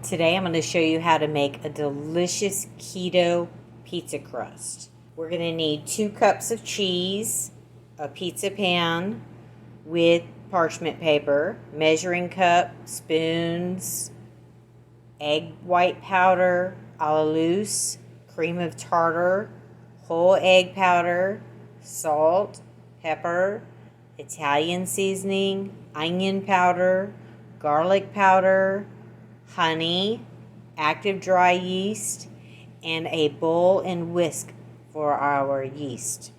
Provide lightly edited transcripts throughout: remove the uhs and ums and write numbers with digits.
Today I'm going to show you how to make a delicious keto pizza crust. We're going to need 2 cups of cheese, a pizza pan with parchment paper, measuring cup, spoons, egg white powder, a la loose, cream of tartar, whole egg powder, salt, pepper, Italian seasoning, onion powder, garlic powder, honey, active dry yeast, and a bowl and whisk for our yeast.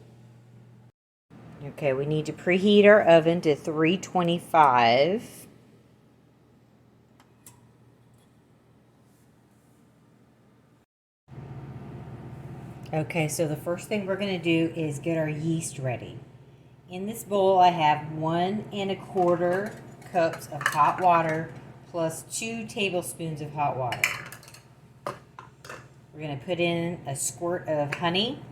Okay, we need to preheat our oven to 325. Okay, so the first thing we're going to do is get our yeast ready. In this bowl, I have 1 1/4 cups of hot water plus 2 tablespoons of hot water. We're going to put in a squirt of honey.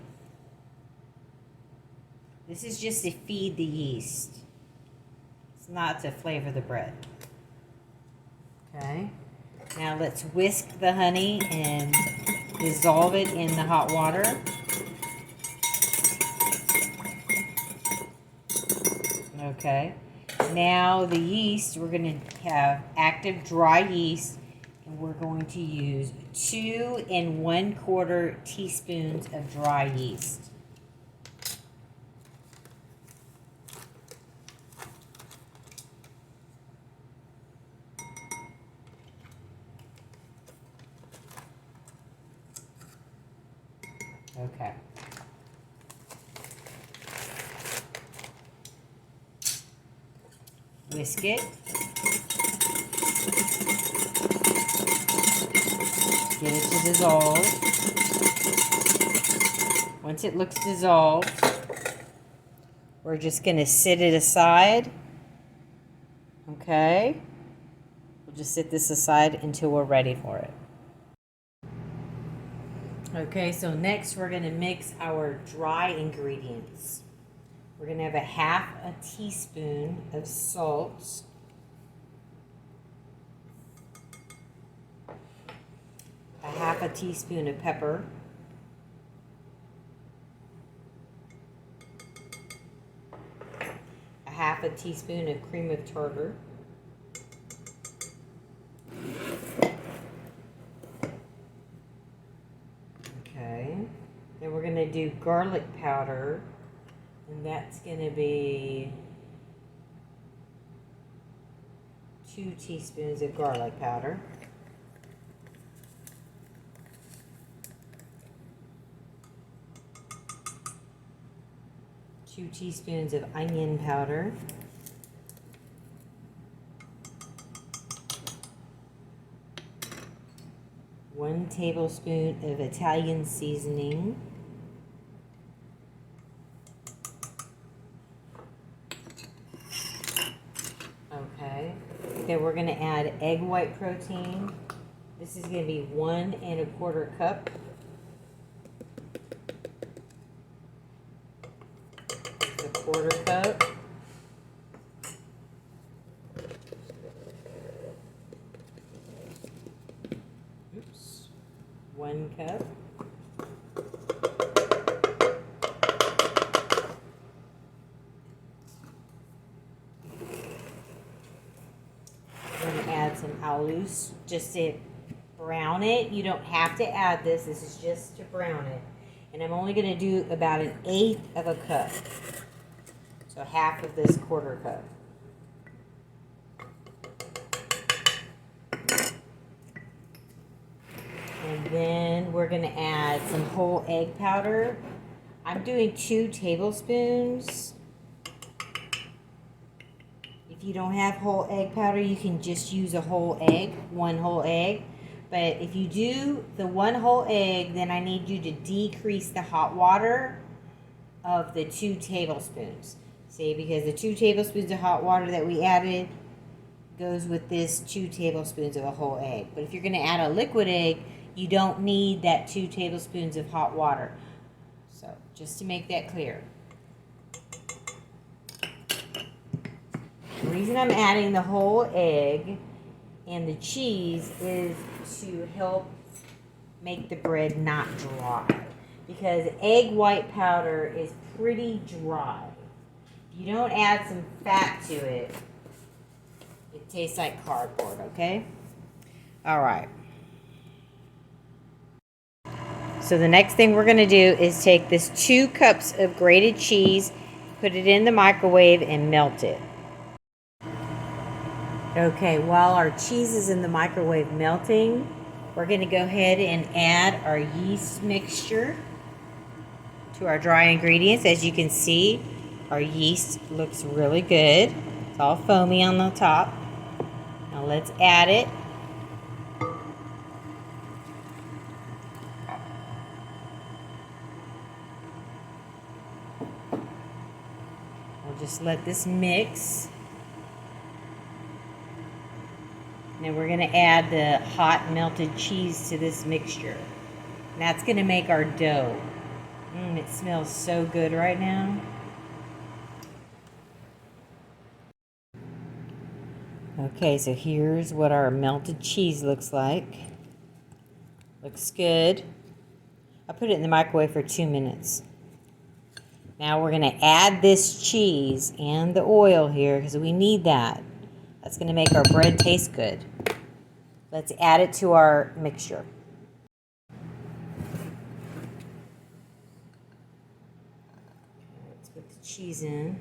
This is just to feed the yeast. It's not to flavor the bread. Okay. Now let's whisk the honey and dissolve it in the hot water. Okay. Now the yeast, we're going to have active dry yeast, and we're going to use 2 1/4 teaspoons of dry yeast. Okay. Whisk it. Get it to dissolve. Once it looks dissolved, we're just going to sit it aside. Okay. We'll just sit this aside until we're ready for it. Okay, so next we're going to mix our dry ingredients. We're going to have 1/2 teaspoon of salt, 1/2 teaspoon of pepper, 1/2 teaspoon of cream of tartar, okay, then we're going to do garlic powder. And that's going to be 2 teaspoons of garlic powder. Two teaspoons of onion powder. 1 tablespoon of Italian seasoning. Okay, then we're going to add egg white protein. This is going to be 1 1/4 cup. It's a 1/4 cup. Oops, 1 cup. Add some a la loose just to brown it. You don't have to add this. This is just to brown it. And I'm only going to do about 1/8 of a cup. So 1/2 of this 1/4 cup. And then we're going to add some whole egg powder. I'm doing 2 tablespoons. If you don't have whole egg powder, you can just use a whole egg, 1 whole egg. But if you do the 1 whole egg, then I need you to decrease the hot water of the 2 tablespoons. See, because the 2 tablespoons of hot water that we added goes with this 2 tablespoons of a whole egg. But if you're going to add a liquid egg, you don't need that 2 tablespoons of hot water. So, just to make that clear. The reason I'm adding the whole egg and the cheese is to help make the bread not dry, because egg white powder is pretty dry. If you don't add some fat to it, it tastes like cardboard, okay? All right. So the next thing we're going to do is take this 2 cups of grated cheese, put it in the microwave, and melt it. Okay, while our cheese is in the microwave melting, we're going to go ahead and add our yeast mixture to our dry ingredients. As you can see, our yeast looks really good. It's all foamy on the top. Now let's add it. We'll just let this mix. Then we're going to add the hot melted cheese to this mixture. And that's going to make our dough. It smells so good right now. Okay, so here's what our melted cheese looks like. Looks good. I put it in the microwave for 2 minutes. Now we're going to add this cheese and the oil here because we need that. That's going to make our bread taste good. Let's add it to our mixture. Let's put the cheese in.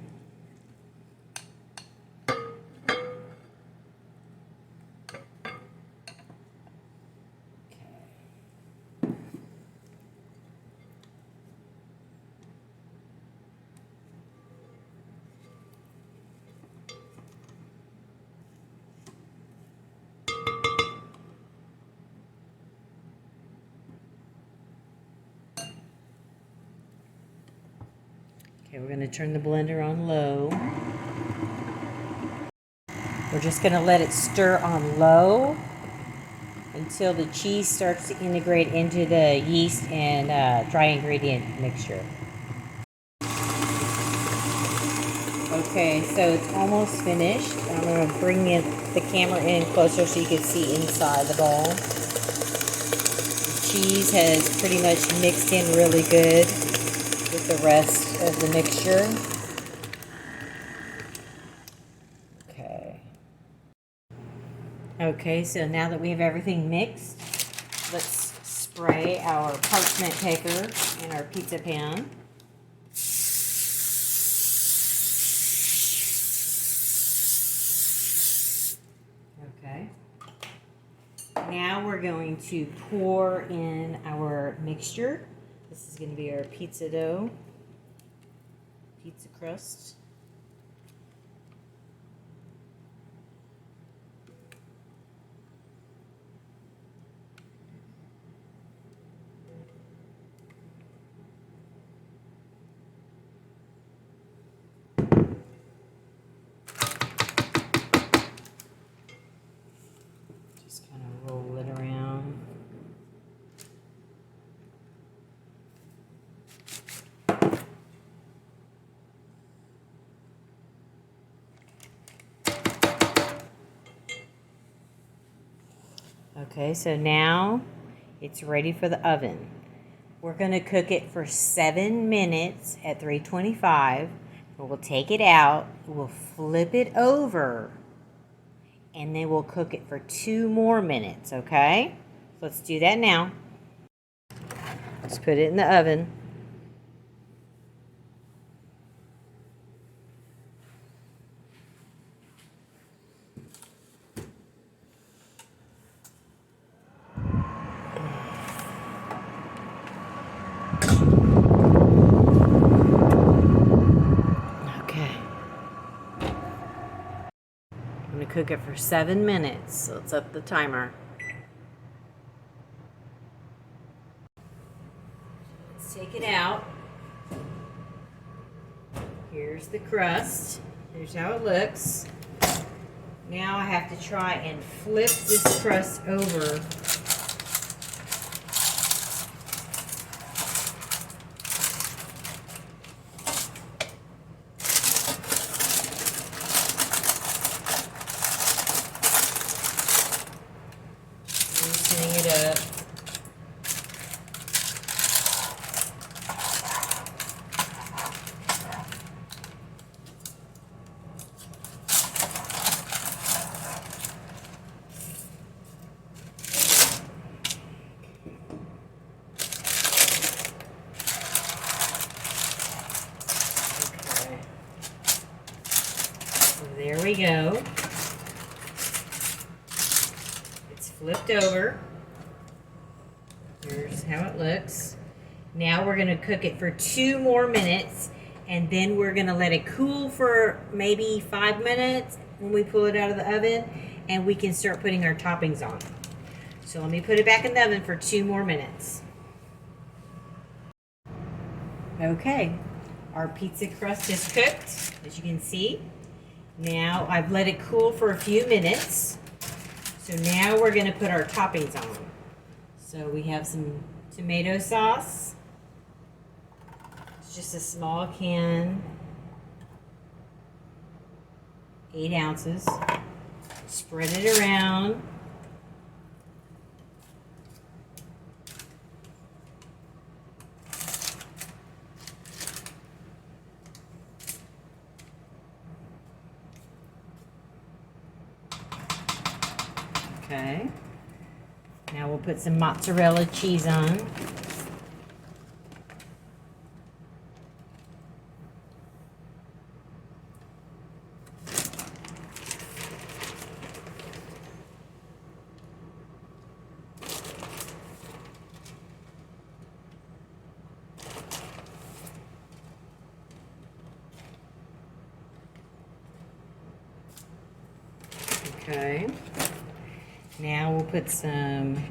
Okay, we're going to turn the blender on low. We're just going to let it stir on low until the cheese starts to integrate into the yeast and dry ingredient mixture. Okay, so it's almost finished. I'm going to bring the camera in closer so you can see inside the bowl. The cheese has pretty much mixed in really good with the rest of the mixture. Okay, so now that we have everything mixed, let's spray our parchment paper in our pizza pan. Okay. Now we're going to pour in our mixture. This is going to be our pizza dough, pizza crust. Just kind of roll it around. Okay, so now it's ready for the oven. We're going to cook it for 7 minutes at 325. We'll take it out, we'll flip it over, and then we'll cook it for 2 more minutes, okay? So let's do that now. Just put it in the oven. I'm going to cook it for 7 minutes, so let's up the timer. Let's take it out. Here's the crust. Here's how it looks. Now I have to try and flip this crust over. flipped over. Here's how it looks. Now we're going to cook it for 2 more minutes, and then we're going to let it cool for maybe 5 minutes when we pull it out of the oven, and we can start putting our toppings on. So let me put it back in the oven for 2 more minutes. Okay, our pizza crust is cooked, as you can see. Now I've let it cool for a few minutes. So now we're going to put our toppings on. So we have some tomato sauce. It's just a small can, 8 ounces. Spread it around. Okay. Now we'll put some mozzarella cheese on. Okay. Now we'll put some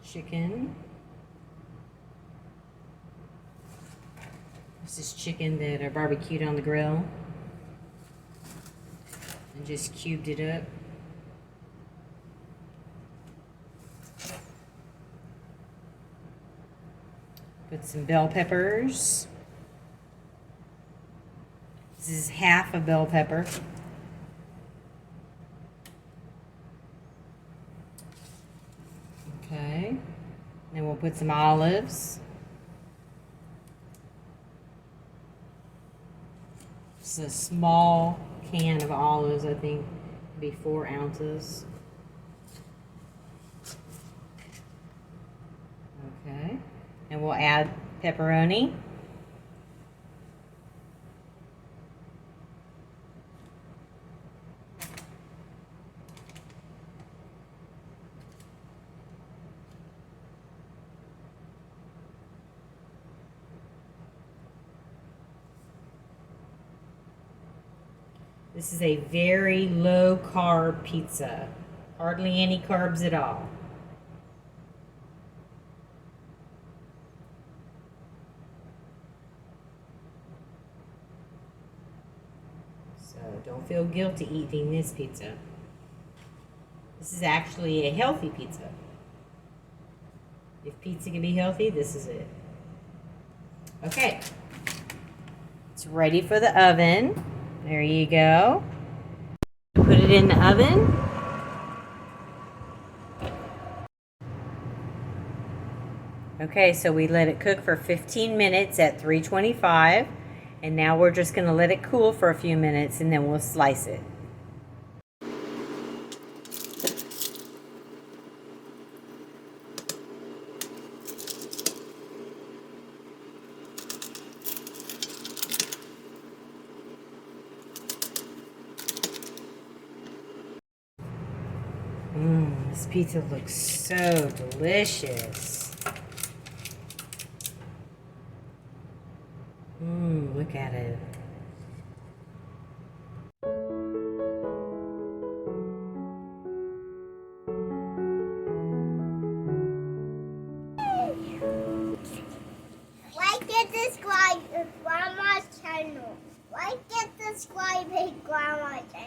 chicken. This is chicken that I barbecued on the grill and just cubed it up. Put some bell peppers. This is half a bell pepper. Okay, then we'll put some olives. It's a small can of olives, I think, maybe 4 ounces. Okay, and we'll add pepperoni. This is a very low carb pizza. Hardly any carbs at all. So don't feel guilty eating this pizza. This is actually a healthy pizza. If pizza can be healthy, this is it. Okay. It's ready for the oven. There you go. Put it in the oven. Okay, so we let it cook for 15 minutes at 325, and now we're just going to let it cool for a few minutes, and then we'll slice it. This pizza looks so delicious. Look at it. Like and subscribe to Grandma's channel. Like and subscribe to Grandma's channel.